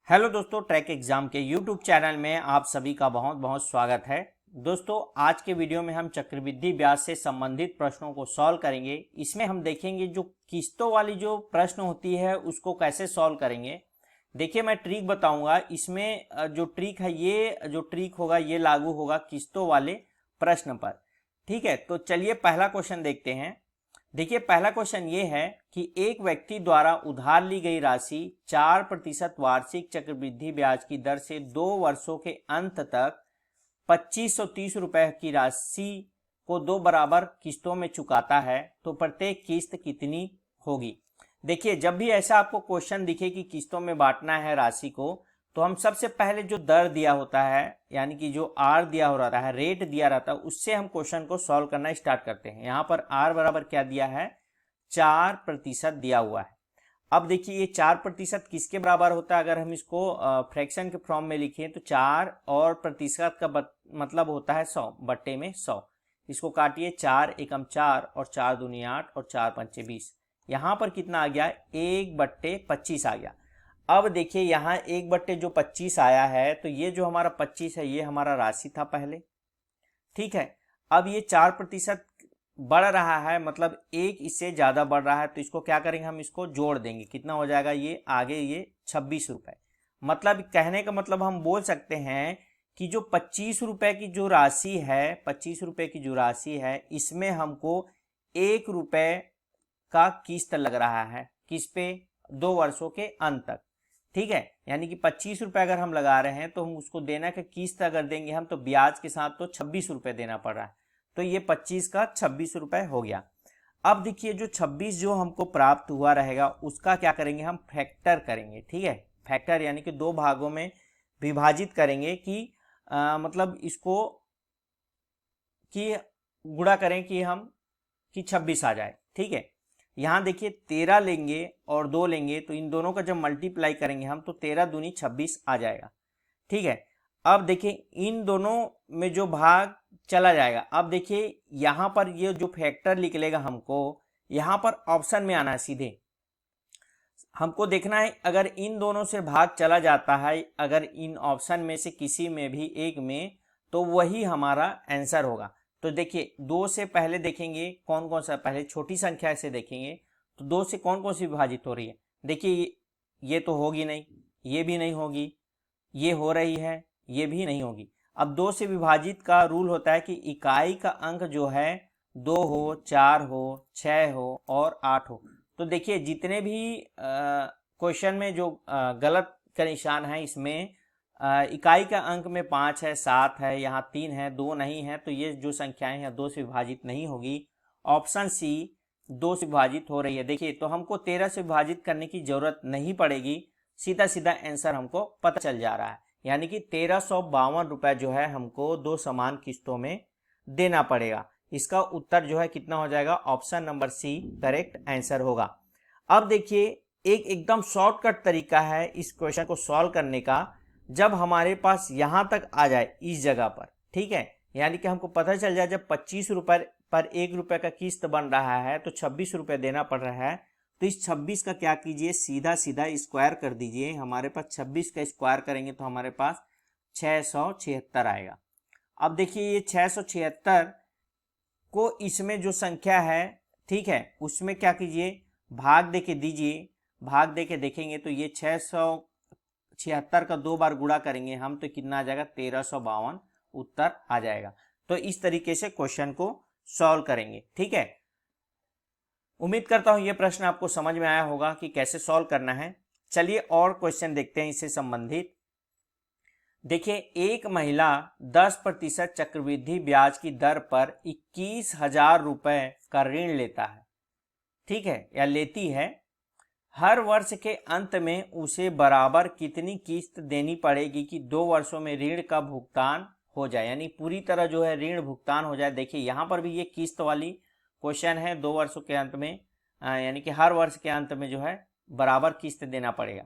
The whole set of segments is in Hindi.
हेलो दोस्तों, ट्रैक एग्जाम के यूट्यूब चैनल में आप सभी का बहुत बहुत स्वागत है। दोस्तों, आज के वीडियो में हम चक्रवृद्धि ब्याज से संबंधित प्रश्नों को सॉल्व करेंगे। इसमें हम देखेंगे जो किस्तों वाली जो प्रश्न होती है उसको कैसे सॉल्व करेंगे। देखिए, मैं ट्रिक बताऊंगा। इसमें जो ट्रिक है, ये जो ट्रिक होगा ये लागू होगा किस्तों वाले प्रश्न पर। ठीक है, तो चलिए पहला क्वेश्चन देखते हैं। देखिए, पहला क्वेश्चन ये है कि एक व्यक्ति द्वारा उधार ली गई राशि 4% वार्षिक चक्रवृद्धि ब्याज की दर से 2 वर्षों के अंत तक 2530 रुपए की राशि को 2 बराबर किस्तों में चुकाता है, तो प्रत्येक किस्त कितनी होगी। देखिए, जब भी ऐसा आपको क्वेश्चन दिखे कि किस्तों में बांटना है राशि को, तो हम सबसे पहले जो दर दिया होता है, यानी कि जो आर दिया हो रहा है, रेट दिया रहता है, उससे हम क्वेश्चन को सॉल्व करना स्टार्ट करते हैं। यहाँ पर आर बराबर क्या दिया है, 4% दिया हुआ है। अब देखिए, ये 4% किसके बराबर होता है। अगर हम इसको फ्रैक्शन के फॉर्म में लिखें तो 4 और प्रतिशत का मतलब होता है 100 बट्टे में 100। इसको काटिए, 4 एकम 4 और 4 दूनी 8 और 4 पंचे 20। यहाँ पर कितना आ गया, 1/25 आ गया। अब देखिए, यहाँ 1/25 आया है, तो ये जो हमारा 25 है ये हमारा राशि था पहले। ठीक है, अब ये 4% बढ़ रहा है, मतलब एक इससे ज्यादा बढ़ रहा है, तो इसको क्या करेंगे, हम इसको जोड़ देंगे। कितना हो जाएगा, ये आगे ये 26 रुपए। मतलब कहने का मतलब हम बोल सकते हैं कि जो 25 रुपए की जो राशि है, 25 रुपए की जो राशि है, इसमें हमको 1 रुपए का किस्त लग रहा है। किस पे, 2 वर्षों के अंत तक। ठीक है, यानी कि 25 रुपए अगर हम लगा रहे हैं, तो हम उसको देना का किस्त अगर देंगे हम, तो ब्याज के साथ तो 26 रुपए देना पड़ रहा है। तो ये 25 का 26 रुपए हो गया। अब देखिए, जो 26 जो हमको प्राप्त हुआ रहेगा उसका क्या करेंगे, हम फैक्टर करेंगे। ठीक है, फैक्टर यानी कि 2 भागों में विभाजित करेंगे कि मतलब इसको कि गुणा करें कि हम कि 26 आ जाए। ठीक है, यहाँ देखिए 13 लेंगे और 2 लेंगे, तो इन दोनों का जब मल्टीप्लाई करेंगे हम, तो 13 दूनी 26 आ जाएगा। ठीक है, अब देखिए इन दोनों में जो भाग चला जाएगा। अब देखिए यहाँ पर ये जो फैक्टर निकलेगा हमको, यहाँ पर ऑप्शन में आना है सीधे। हमको देखना है अगर इन दोनों से भाग चला जाता है, अगर इन ऑप्शन में से किसी में भी एक में, तो वही हमारा आंसर होगा। तो देखिए, 2 से पहले देखेंगे कौन कौन सा, पहले छोटी संख्या से देखेंगे तो 2 से कौन कौन सी विभाजित हो रही है। देखिए, ये तो होगी नहीं, ये भी नहीं होगी, ये हो रही है, ये भी नहीं होगी। अब 2 से विभाजित का रूल होता है कि इकाई का अंक जो है 2 हो, 4 हो, 6 हो और 8 हो। तो देखिए, जितने भी क्वेश्चन में जो गलत का निशान है, इसमें इकाई का अंक में 5 है, 7 है, यहाँ 3 है, 2 नहीं है, तो ये जो संख्याएं हैं 2 से विभाजित नहीं होगी। ऑप्शन सी 2 से विभाजित हो रही है। देखिए, तो हमको 13 से विभाजित करने की जरूरत नहीं पड़ेगी, सीधा सीधा आंसर हमको पता चल जा रहा है। यानी कि 1352 रुपए जो है हमको 2 समान किस्तों में देना पड़ेगा। इसका उत्तर जो है कितना हो जाएगा, option number C correct answer होगा। अब देखिए, एक एकदम शॉर्टकट तरीका है इस क्वेश्चन को सॉल्व करने का। जब हमारे पास यहां तक आ जाए इस जगह पर, ठीक है, यानी कि हमको पता चल जाए जब 25 रुपए पर 1 रुपए का किस्त बन रहा है तो 26 रुपए देना पड़ रहा है, तो इस 26 का क्या कीजिए, सीधा सीधा स्क्वायर कर दीजिए। हमारे पास 26 का स्क्वायर करेंगे तो हमारे पास 676 आएगा। अब देखिए, ये 676 को इसमें जो संख्या है, ठीक है, उसमें क्या कीजिए, भाग दे के दीजिए। भाग दे के देखेंगे तो ये 676 का 2 बार गुणा करेंगे हम, तो कितना आ जाएगा, 1352 उत्तर आ जाएगा। तो इस तरीके से क्वेश्चन को सॉल्व करेंगे। ठीक है, उम्मीद करता हूं यह प्रश्न आपको समझ में आया होगा कि कैसे सॉल्व करना है। चलिए और क्वेश्चन देखते हैं इससे संबंधित। देखिए, एक महिला 10% चक्रवृद्धि ब्याज की दर पर 21,000 रुपए का ऋण लेता है, ठीक है, या लेती है। हर वर्ष के अंत में उसे बराबर कितनी किस्त देनी पड़ेगी कि 2 वर्षों में ऋण का भुगतान हो जाए, यानी पूरी तरह जो है ऋण भुगतान हो जाए। देखिए, यहाँ पर भी ये किस्त वाली क्वेश्चन है, 2 वर्षों के अंत में, यानी कि हर वर्ष के अंत में जो है बराबर किस्त देना पड़ेगा।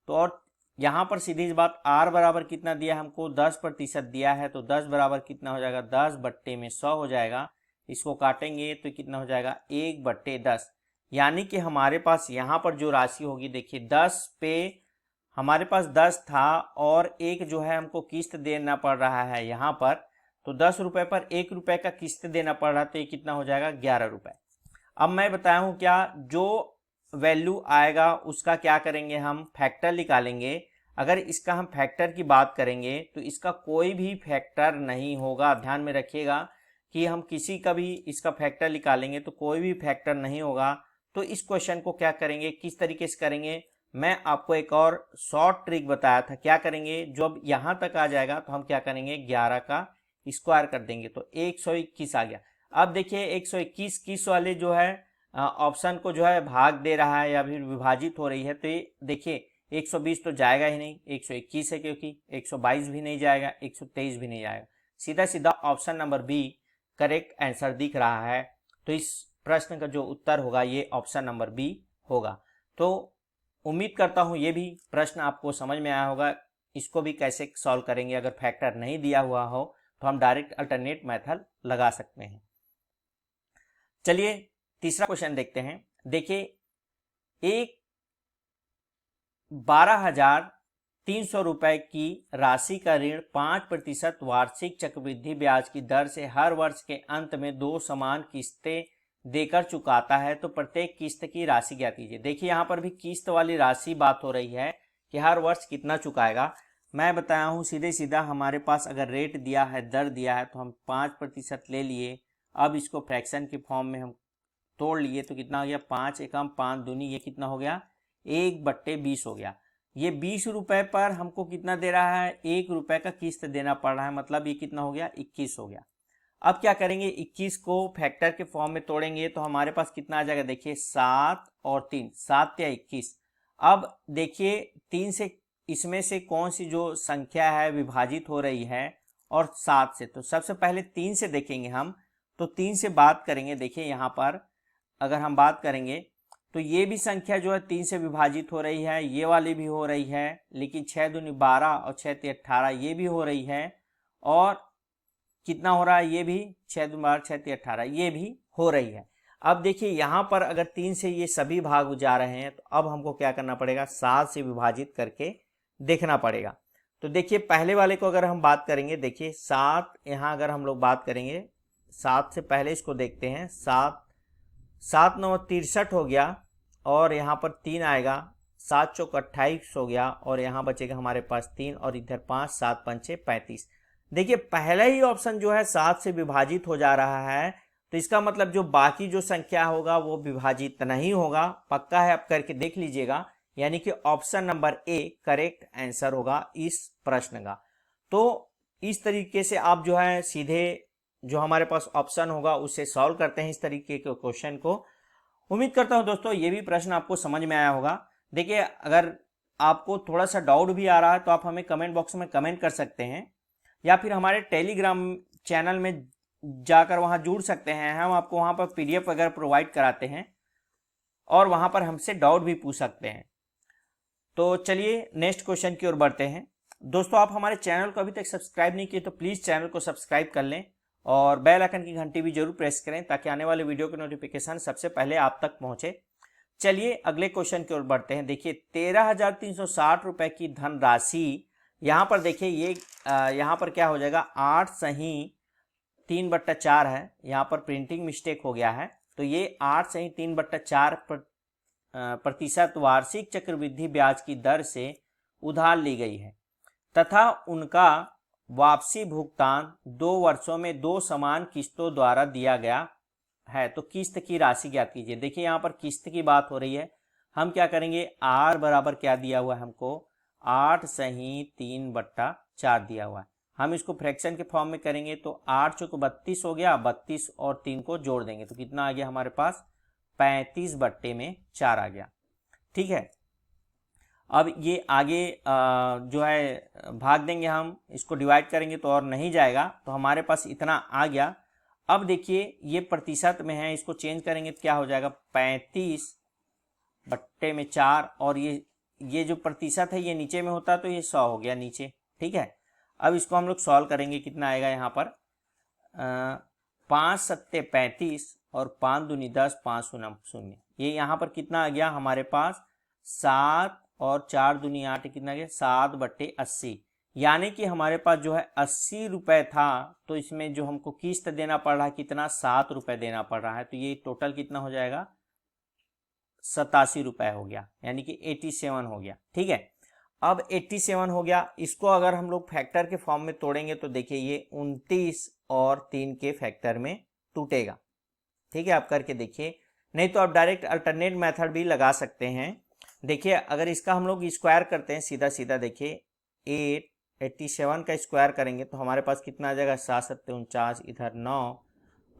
तो और यहाँ पर सीधी सी बात, आर बराबर कितना दिया हमको, 10% दिया है, तो 10 बराबर कितना हो जाएगा, 10 बट्टे में 100 हो जाएगा। इसको काटेंगे तो कितना हो जाएगा, 1/10। यानी कि हमारे पास यहाँ पर जो राशि होगी, देखिए 10 पे हमारे पास 10 था और एक जो है हमको किस्त देना पड़ रहा है यहाँ पर, तो 10 रुपये पर 1 रुपये का किस्त देना पड़ रहा है, तो ये कितना हो जाएगा 11 रुपये। अब मैं बताया हूँ क्या, जो वैल्यू आएगा उसका क्या करेंगे हम, फैक्टर निकालेंगे। अगर इसका हम फैक्टर की बात करेंगे तो इसका कोई भी फैक्टर नहीं होगा। ध्यान में रखिएगा कि हम किसी का भी इसका फैक्टर निकालेंगे तो कोई भी फैक्टर नहीं होगा। तो इस क्वेश्चन को क्या करेंगे, किस तरीके से करेंगे, मैं आपको एक और शॉर्ट ट्रिक बताया था। क्या करेंगे, जब यहाँ तक आ जाएगा तो हम क्या करेंगे, 11 का स्क्वायर कर देंगे तो 121 आ गया। अब देखिए 121 किस वाले जो है ऑप्शन को जो है भाग दे रहा है या फिर विभाजित हो रही है, तो ये देखिए 120 तो जाएगा ही नहीं, 121 है, क्योंकि 122 भी नहीं जाएगा, 123 भी नहीं जाएगा। सीधा सीधा option number B correct answer दिख रहा है। तो इस प्रश्न का जो उत्तर होगा ये ऑप्शन नंबर बी होगा। तो उम्मीद करता हूँ ये भी प्रश्न आपको समझ में आया होगा। इसको भी कैसे सॉल्व करेंगे, अगर फैक्टर नहीं दिया हुआ हो तो हम डायरेक्ट अल्टरनेट मेथड लगा सकते हैं। चलिए तीसरा क्वेश्चन देखते हैं। देखिए एक 12,300 रुपए की राशि का ऋण 5% वार्षिक चक्रवृद्धि ब्याज की दर से हर वर्ष के अंत में 2 समान किस्तें देकर चुकाता है, तो प्रत्येक किस्त की राशि ज्ञात कीजिए। देखिए यहाँ पर भी किस्त वाली राशि बात हो रही है कि हर वर्ष कितना चुकाएगा। मैं बताया हूँ सीधे सीधा, हमारे पास अगर रेट दिया है, दर दिया है, तो हम 5% ले लिए। अब इसको फ्रैक्शन के फॉर्म में हम तोड़ लिए तो कितना हो गया, 5 एकम 5 दूनी, ये कितना हो गया 1/20 हो गया। ये 20 रुपए पर हमको कितना दे रहा है, 1 रुपए का किस्त देना पड़ रहा है, मतलब ये कितना हो गया 21 हो गया। अब क्या करेंगे, 21 को फैक्टर के फॉर्म में तोड़ेंगे तो हमारे पास कितना आ जाएगा, देखिए 7 और 3, 7 या 21। अब देखिए 3 से इसमें से कौन सी जो संख्या है विभाजित हो रही है और 7 से, तो सबसे पहले 3 से देखेंगे हम, तो 3 से बात करेंगे। देखिए यहाँ पर अगर हम बात करेंगे तो ये भी संख्या जो है 3 से विभाजित हो रही है, ये वाली भी हो रही है, लेकिन 6 दूनी 12 और 6 तीन 18 ये भी हो रही है, और कितना हो रहा है, ये भी 6 दूनी 12 6 तीन 18 ये भी हो रही है। अब देखिए यहाँ पर अगर 3 से ये सभी भाग जा रहे हैं तो अब हमको क्या करना पड़ेगा, 7 से विभाजित करके देखना पड़ेगा। तो देखिए पहले वाले को अगर हम बात करेंगे, देखिए 7, यहाँ अगर हम लोग बात करेंगे 7 से पहले इसको देखते हैं, 7 9 63 हो गया, और यहाँ पर 3 आएगा, 7 चौक 28 हो गया, और यहाँ बचेगा हमारे पास 3 और इधर 5, 7 पंचे 35। देखिए पहला ही ऑप्शन जो है 7 से विभाजित हो जा रहा है, तो इसका मतलब जो बाकी जो संख्या होगा वो विभाजित नहीं होगा, पक्का है, आप करके देख लीजिएगा। यानी कि option number A correct answer होगा इस प्रश्न का। तो इस तरीके से आप जो है सीधे जो हमारे पास ऑप्शन होगा उससे सॉल्व करते हैं इस तरीके के क्वेश्चन को। उम्मीद करता हूं दोस्तों ये भी प्रश्न आपको समझ में आया होगा। देखिए अगर आपको थोड़ा सा डाउट भी आ रहा है तो आप हमें कमेंट बॉक्स में कमेंट कर सकते हैं, या फिर हमारे टेलीग्राम चैनल में जाकर वहां जुड़ सकते हैं। हम आपको वहां पर PDF वगैरह प्रोवाइड कराते हैं और वहां पर हमसे डाउट भी पूछ सकते हैं। तो चलिए नेक्स्ट क्वेश्चन की ओर बढ़ते हैं। दोस्तों आप हमारे चैनल को अभी तक सब्सक्राइब नहीं किए तो प्लीज़ चैनल को सब्सक्राइब कर लें और बेल आइकन की घंटी भी जरूर प्रेस करें ताकि आने वाले वीडियो की नोटिफिकेशन सबसे पहले आप तक पहुंचे। चलिए अगले क्वेश्श्चन की ओर बढ़ते हैं। देखिए 13,360 रुपए की धनराशि, यहाँ पर देखिए ये यहाँ पर क्या हो जाएगा, 8 सही 3/4 है, यहाँ पर प्रिंटिंग मिस्टेक हो गया है, तो ये 8 सही 3/4 प्रतिशत वार्षिक चक्रवृद्धि ब्याज की दर से उधार ली गई है तथा उनका वापसी भुगतान 2 वर्षों में 2 समान किस्तों द्वारा दिया गया है, तो किस्त की राशि ज्ञात कीजिए। देखिए यहाँ पर किस्त की बात हो रही है, हम क्या करेंगे, r बराबर क्या दिया हुआ है हमको, 8 सही 3/4 दिया हुआ है। हम इसको फ्रैक्शन के फॉर्म में करेंगे तो 8 चौक 32 हो गया, 32 और 3 को जोड़ देंगे तो कितना आ गया हमारे पास, 35/4 आ गया। ठीक है, अब ये आगे जो है भाग देंगे, हम इसको डिवाइड करेंगे तो और नहीं जाएगा, तो हमारे पास इतना आ गया। अब देखिए ये प्रतिशत में है, इसको चेंज करेंगे तो क्या हो जाएगा, 35/4, और ये जो प्रतिशत है ये नीचे में होता तो ये 100 हो गया नीचे। ठीक है, अब इसको हम लोग सॉल्व करेंगे, कितना आएगा यहाँ पर 5 सत्ते 35 और 5 दूनी 10, 5 शून्य 0, ये यहाँ पर कितना आ गया हमारे पास 7 और 4 दूनी 8 कितना गया 7/80, यानी कि हमारे पास जो है 80 रुपये था, तो इसमें जो हमको किस्त देना पड़ रहा है कितना 7 रुपये देना पड़ रहा है, तो ये टोटल कितना हो जाएगा 87 रुपये हो गया, यानी कि 87 हो गया। ठीक है, अब 87 हो गया, इसको अगर हम लोग फैक्टर के फॉर्म में तोड़ेंगे तो देखिए ये 29 और 3 के फैक्टर में टूटेगा। ठीक है, आप करके देखिए, नहीं तो आप डायरेक्ट अल्टरनेट मेथड भी लगा सकते हैं। देखिए अगर इसका हम लोग स्क्वायर करते हैं सीधा सीधा, देखिए 87 का स्क्वायर करेंगे तो हमारे पास कितना आ जाएगा 7 7 49, इधर 9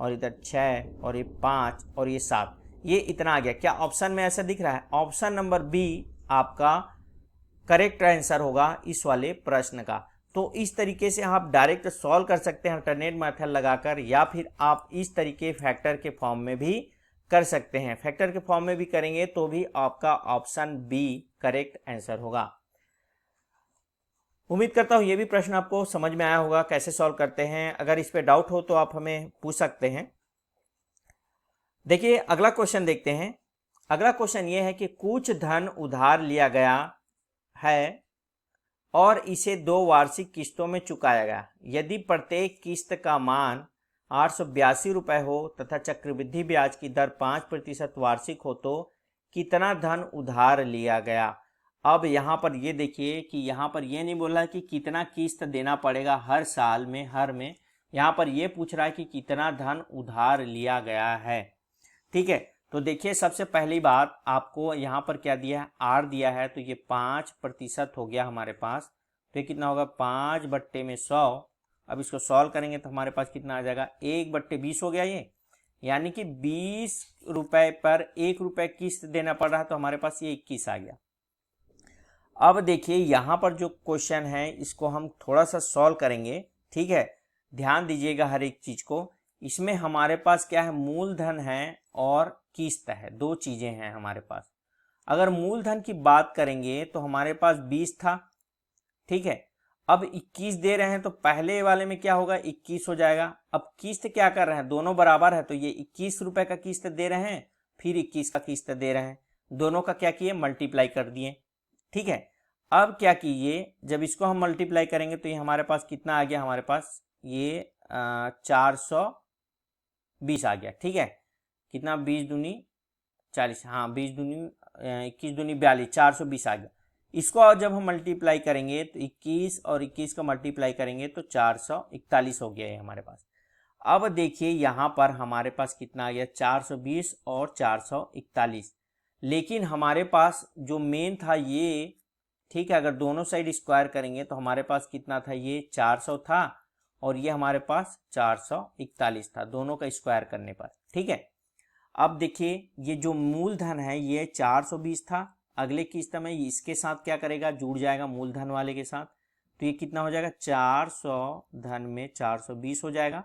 और इधर 6 और ये 5 और ये 7, ये इतना आ गया। क्या ऑप्शन में ऐसा दिख रहा है? ऑप्शन नंबर बी आपका करेक्ट आंसर होगा इस वाले प्रश्न का। तो इस तरीके से आप डायरेक्ट सॉल्व कर सकते हैं अल्टरनेट मेथड लगाकर, या फिर आप इस तरीके फैक्टर के फॉर्म में भी कर सकते हैं। फैक्टर के फॉर्म में भी करेंगे तो भी आपका ऑप्शन बी करेक्ट आंसर होगा। उम्मीद करता हूं ये भी प्रश्न आपको समझ में आया होगा कैसे सॉल्व करते हैं। अगर इस पे डाउट हो तो आप हमें पूछ सकते हैं। देखिए अगला क्वेश्चन देखते हैं। अगला क्वेश्चन ये है कि कुछ धन उधार लिया गया है और इसे 2 वार्षिक किस्तों में चुकाया गया। यदि प्रत्येक किस्त का मान 882 रुपये हो तथा चक्रवृद्धि ब्याज की दर 5% वार्षिक हो तो कितना धन उधार लिया गया। अब यहाँ पर ये देखिए कि यहाँ पर ये नहीं बोला कि कितना किस्त देना पड़ेगा हर साल में, हर में, यहाँ पर ये पूछ रहा है कि कितना धन उधार लिया गया है। ठीक है, तो देखिए सबसे पहली बात आपको यहाँ पर क्या दिया है, आर दिया है, तो ये 5% हो गया हमारे पास, तो ये कितना होगा 5/100। अब इसको सॉल्व करेंगे तो हमारे पास कितना आ जाएगा 1/20 हो गया ये, यानी कि 20 रुपये पर 1 रुपये किस्त देना पड़ रहा है, तो हमारे पास ये 21 आ गया। अब देखिए यहाँ पर जो क्वेश्चन है इसको हम थोड़ा सा सॉल्व करेंगे। ठीक है, ध्यान दीजिएगा हर एक चीज को। इसमें हमारे पास क्या है, मूलधन है और किस्त है, 2 चीजें हैं हमारे पास। अगर मूलधन की बात करेंगे तो हमारे पास 20 था। ठीक है, अब 21 दे रहे हैं तो पहले वाले में क्या होगा 21 हो जाएगा। अब किस्त क्या कर रहे हैं, दोनों बराबर है, तो ये 21 रुपए का किस्त दे रहे हैं, फिर 21 का किस्त दे रहे हैं, दोनों का क्या किए मल्टीप्लाई कर दिए। ठीक है, अब क्या कीजिए, जब इसको हम मल्टीप्लाई करेंगे तो ये हमारे पास कितना आ गया, हमारे पास ये 420 आ गया। ठीक है, कितना 20 दूनी 40, हाँ 20 दूनी 21 दूनी 42, 420 आ गया। इसको जब हम मल्टीप्लाई करेंगे तो 21 और 21 का मल्टीप्लाई करेंगे तो 441 हो गया है हमारे पास। अब देखिए यहाँ पर हमारे पास कितना आ गया 420 और 441, लेकिन हमारे पास जो मेन था ये, ठीक है, अगर दोनों साइड स्क्वायर करेंगे तो हमारे पास कितना था, ये 400 था और ये हमारे पास 441 था, दोनों का स्क्वायर करने पर। ठीक है, अब देखिए ये जो मूलधन है ये 420 था, अगले किस्त में इसके साथ क्या करेगा, जुड़ जाएगा मूलधन वाले के साथ, तो ये कितना हो जाएगा 400 धन में 420 हो जाएगा।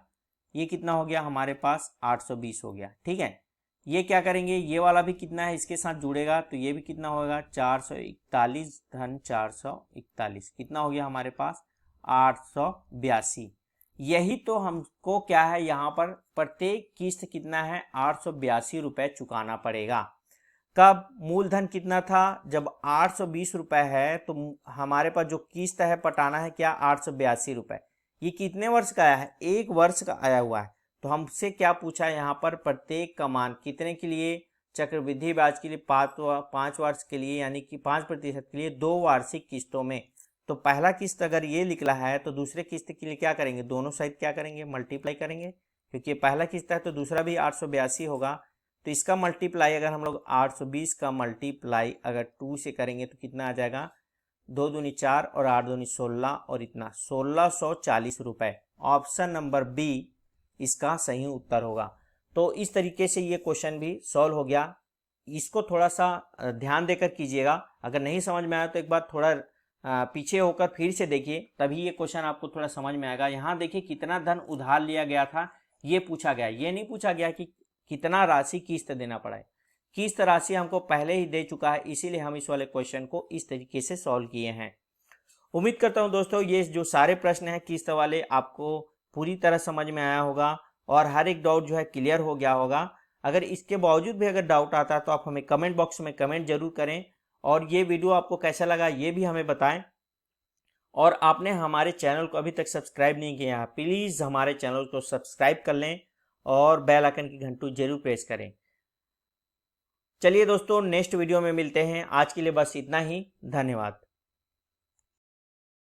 ये कितना हो गया हमारे पास 820 हो गया। ठीक है, ये क्या करेंगे, ये वाला भी कितना है इसके साथ जुड़ेगा, तो ये भी कितना होगा 441 धन 441, कितना हो गया हमारे पास 882। यही तो हमको क्या है, यहाँ पर प्रत्येक किस्त कितना है 882 रुपये चुकाना पड़ेगा। कब, मूलधन कितना था, जब 820 रुपये है तो हमारे पास जो किस्त है पटाना है क्या 882 रुपये। ये कितने वर्ष का आया है, 1 वर्ष का आया हुआ है। तो हमसे क्या पूछा है यहाँ पर, प्रत्येक का मान कितने के लिए, चक्रवृद्धि ब्याज के लिए 5 वर्ष के लिए, यानी कि 5% के लिए 2 वार्षिक किस्तों में। तो पहला किस्त अगर ये निकला है तो दूसरे किस्त के लिए क्या करेंगे, दोनों साइड क्या करेंगे मल्टीप्लाई करेंगे, क्योंकि पहला किस्त है तो दूसरा भी 882 होगा। तो इसका मल्टीप्लाई अगर हम लोग 820 का मल्टीप्लाई अगर 2 से करेंगे तो कितना आ जाएगा, 2 दूनी 4 और 8 दूनी 16 और इतना 1640 रुपये। ऑप्शन नंबर बी इसका सही उत्तर होगा। तो इस तरीके से ये क्वेश्चन भी सॉल्व हो गया। इसको थोड़ा सा ध्यान देकर कीजिएगा, अगर नहीं समझ में आया तो एक बार थोड़ा पीछे होकर फिर से देखिए, तभी ये क्वेश्चन आपको थोड़ा समझ में आएगा। यहाँ देखिए कितना धन उधार लिया गया था ये पूछा गया, ये नहीं पूछा गया कि कितना राशि किस्त देना पड़ा है। किस्त राशि हमको पहले ही दे चुका है, इसीलिए हम इस वाले क्वेश्चन को इस तरीके से सॉल्व किए हैं। उम्मीद करता हूं दोस्तों ये जो सारे प्रश्न हैं किस्त वाले आपको पूरी तरह समझ में आया होगा और हर एक डाउट जो है क्लियर हो गया होगा। अगर इसके बावजूद भी अगर डाउट आता है तो आप हमें कमेंट बॉक्स में कमेंट जरूर करें और ये वीडियो आपको कैसा लगा ये भी हमें बताएं। और आपने हमारे चैनल को अभी तक सब्सक्राइब नहीं किया है, प्लीज़ हमारे चैनल को सब्सक्राइब कर लें और बेल आइकन की घंटी जरूर प्रेस करें। चलिए दोस्तों, नेक्स्ट वीडियो में मिलते हैं। आज के लिए बस इतना ही। धन्यवाद।